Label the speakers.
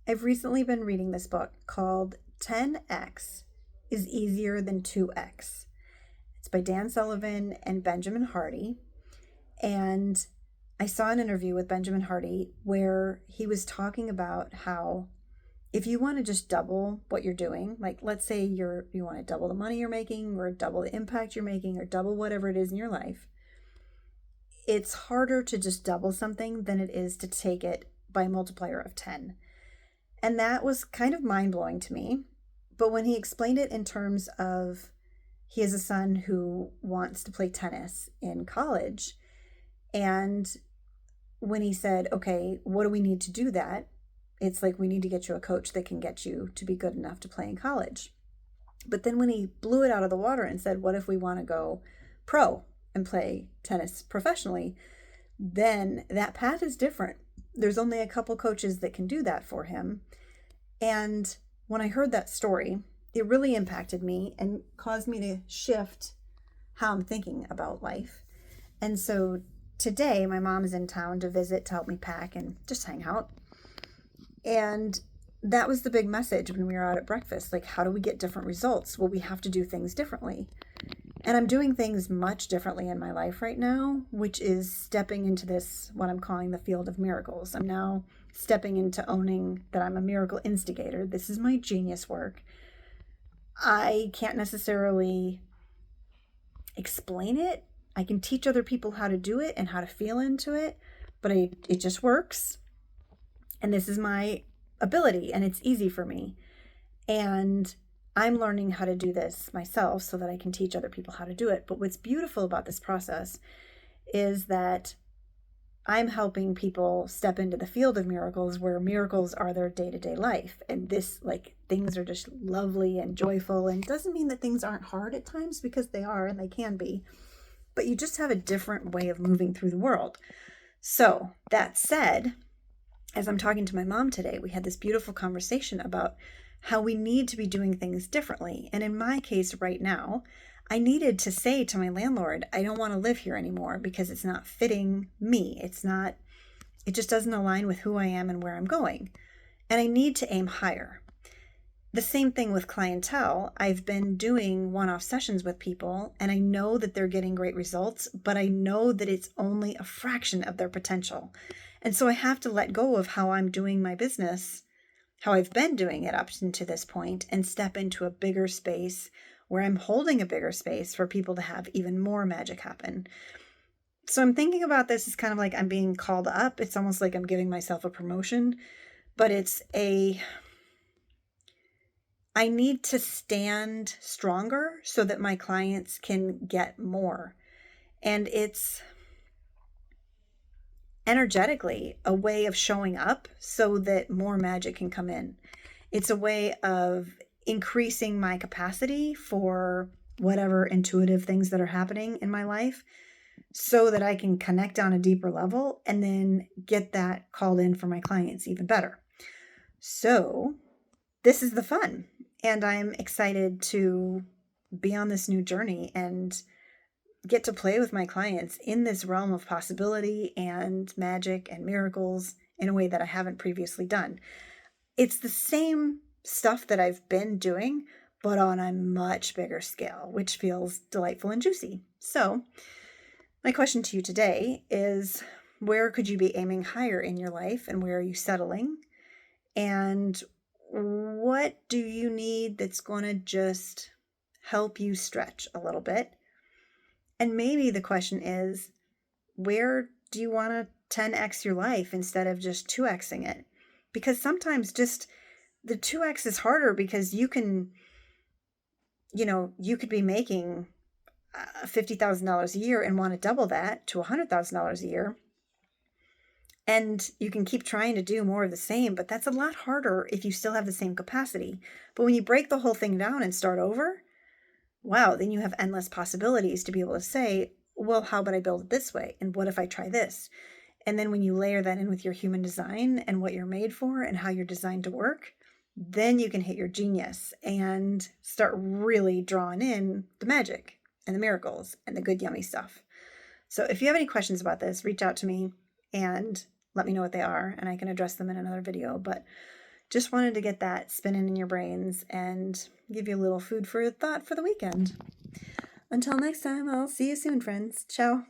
Speaker 1: I've recently been reading this book called 10X is Easier Than 2X. It's by Dan Sullivan and Benjamin Hardy. And I saw an interview with Benjamin Hardy where he was talking about how if you want to just double what you're doing, like let's say you want to double the money you're making or double the impact you're making or double whatever it is in your life, it's harder to just double something than it is to take it by a multiplier of 10. And that was kind of mind-blowing to me. But when he explained it in terms of he has a son who wants to play tennis in college, and when he said, okay, what do we need to do that? It's like, we need to get you a coach that can get you to be good enough to play in college. But then when he blew it out of the water and said, what if we want to go pro and play tennis professionally? Then that path is different. There's only a couple coaches that can do that for him. And when I heard that story, it really impacted me and caused me to shift how I'm thinking about life. And so today, my mom is in town to visit, to help me pack and just hang out. And that was the big message when we were out at breakfast. Like, how do we get different results? Well, we have to do things differently. And I'm doing things much differently in my life right now, which is stepping into this, what I'm calling the field of miracles. I'm now stepping into owning that I'm a miracle instigator. This is my genius work. I can't necessarily explain it. I can teach other people how to do it and how to feel into it, but it just works. And this is my ability, and it's easy for me. And I'm learning how to do this myself so that I can teach other people how to do it. But what's beautiful about this process is that I'm helping people step into the field of miracles where miracles are their day-to-day life. And this, like, things are just lovely and joyful. And it doesn't mean that things aren't hard at times, because they are and they can be. But you just have a different way of moving through the world. So that said, as I'm talking to my mom today, we had this beautiful conversation about how we need to be doing things differently. And in my case right now, I needed to say to my landlord, I don't want to live here anymore because it's not fitting me. It just doesn't align with who I am and where I'm going. And I need to aim higher. The same thing with clientele. I've been doing one-off sessions with people, and I know that they're getting great results, but I know that it's only a fraction of their potential. And so I have to let go of how I'm doing my business, how I've been doing it up to this point, and step into a bigger space where I'm holding a bigger space for people to have even more magic happen. So I'm thinking about this as kind of like I'm being called up. It's almost like I'm giving myself a promotion, but I need to stand stronger so that my clients can get more. And it's energetically a way of showing up so that more magic can come in. It's a way of increasing my capacity for whatever intuitive things that are happening in my life so that I can connect on a deeper level and then get that called in for my clients even better. So this is the fun, and I'm excited to be on this new journey and get to play with my clients in this realm of possibility and magic and miracles in a way that I haven't previously done. It's the same stuff that I've been doing, but on a much bigger scale, which feels delightful and juicy. So my question to you today is, where could you be aiming higher in your life, and where are you settling? And what do you need that's going to just help you stretch a little bit? And maybe the question is, where do you want to 10x your life instead of just 2xing it? Because sometimes just the 2x is harder, because you could be making $50,000 a year and want to double that to $100,000 a year. And you can keep trying to do more of the same, but that's a lot harder if you still have the same capacity. But when you break the whole thing down and start over, wow, then you have endless possibilities to be able to say, well, how about I build it this way? And what if I try this? And then when you layer that in with your human design and what you're made for and how you're designed to work, then you can hit your genius and start really drawing in the magic and the miracles and the good, yummy stuff. So if you have any questions about this, reach out to me and let me know what they are, and I can address them in another video. But just wanted to get that spinning in your brains and give you a little food for thought for the weekend. Until next time, I'll see you soon, friends. Ciao.